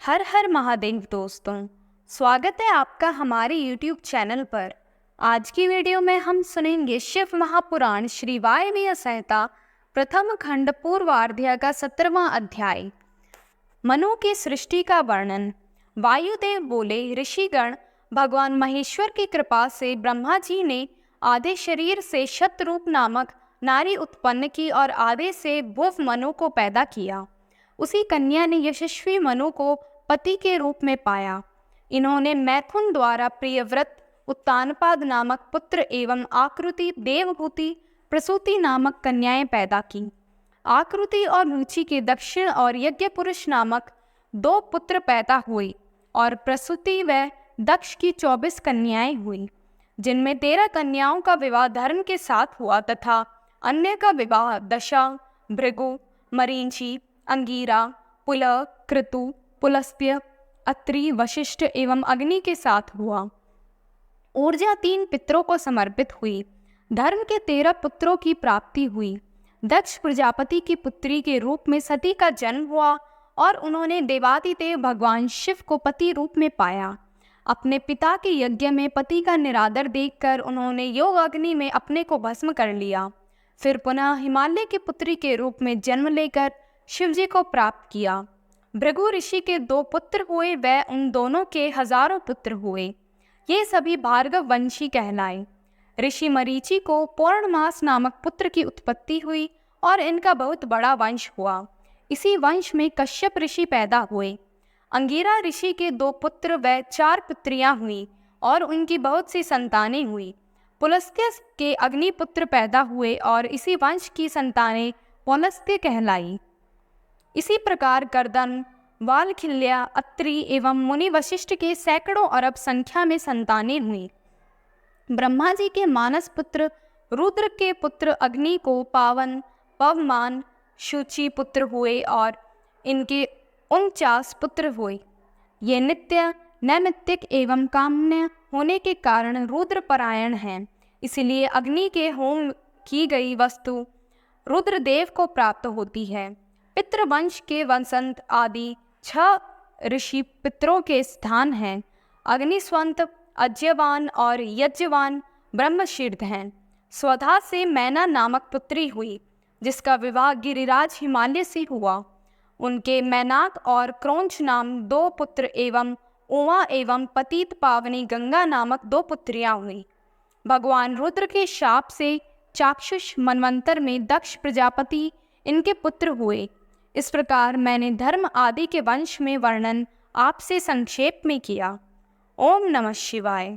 हर हर महादेव दोस्तों, स्वागत है आपका हमारे YouTube चैनल पर। आज की वीडियो में हम सुनेंगे शिव महापुराण श्री वायवीय संहिता प्रथम खंड पूर्वार्ध्य का 17वां अध्याय, मनु की सृष्टि का वर्णन। वायुदेव बोले, ऋषिगण, भगवान महेश्वर की कृपा से ब्रह्मा जी ने आधे शरीर से शतरूप नामक नारी उत्पन्न की और आधे से भुव मनु को पैदा किया। उसी कन्या ने यशस्वी मनु को पति के रूप में पाया। इन्होंने मैथुन द्वारा प्रियव्रत, उत्तानपाद नामक पुत्र एवं आकृति, देवभूति, प्रसूति नामक कन्याएं पैदा की। आकृति और रुचि के दक्षिण और यज्ञ पुरुष नामक 2 पुत्र पैदा हुए और प्रसूति व दक्ष की 24 कन्याएं हुई, जिनमें 13 कन्याओं का विवाह धर्म के साथ हुआ तथा अन्य का विवाह दशा, भृगु, मरीचि, अंगीरा, पुलह, क्रतु, पुलस्त्य, अत्रि, वशिष्ठ एवं अग्नि के साथ हुआ। ऊर्जा 3 पितरों को समर्पित हुई। धर्म के 13 पुत्रों की प्राप्ति हुई। दक्ष प्रजापति की पुत्री के रूप में सती का जन्म हुआ और उन्होंने देवादिदेव भगवान शिव को पति रूप में पाया। अपने पिता के यज्ञ में पति का निरादर देखकर उन्होंने योग अग्नि में अपने को भस्म कर लिया। फिर पुनः हिमालय की पुत्री के रूप में जन्म लेकर शिवजी को प्राप्त किया। भृगु ऋषि के 2 पुत्र हुए व उन दोनों के हजारों पुत्र हुए। ये सभी भार्गव वंशी कहलाए। ऋषि मरीचि को पौर्णमास नामक पुत्र की उत्पत्ति हुई और इनका बहुत बड़ा वंश हुआ। इसी वंश में कश्यप ऋषि पैदा हुए। अंगिरा ऋषि के 2 पुत्र व 4 पुत्रियां हुई और उनकी बहुत सी संतानें हुई। पुलस्त्य के अग्निपुत्र पैदा हुए और इसी वंश की संतानें पौलस्त्य कहलाई। इसी प्रकार गर्दन, वालखिल्या, अत्रि एवं मुनि वशिष्ठ के सैकड़ों अरब संख्या में संतानें हुई। ब्रह्मा जी के मानस पुत्र रुद्र के पुत्र अग्नि को पावन, पवमान, शुचि पुत्र हुए और इनके 49 पुत्र हुए। ये नित्य, नैमित्तिक एवं काम्य होने के कारण रुद्र परायण हैं। इसलिए अग्नि के होम की गई वस्तु रुद्रदेव को प्राप्त होती है। पितृवंश के वसंत आदि 6 ऋषि पितरों के स्थान हैं। अग्निस्वंत, अज्यवान और यज्ञवान ब्रह्मशीर्ष हैं। स्वधा से मैना नामक पुत्री हुई, जिसका विवाह गिरिराज हिमालय से हुआ। उनके मैनाक और क्रोंच नाम 2 पुत्र एवं उमा एवं पतित पावनी गंगा नामक 2 पुत्रियां हुई। भगवान रुद्र के शाप से चाक्षुष मनवंतर में दक्ष प्रजापति इनके पुत्र हुए। इस प्रकार मैंने धर्म आदि के वंश में वर्णन आपसे संक्षेप में किया। ओम नमः शिवाय।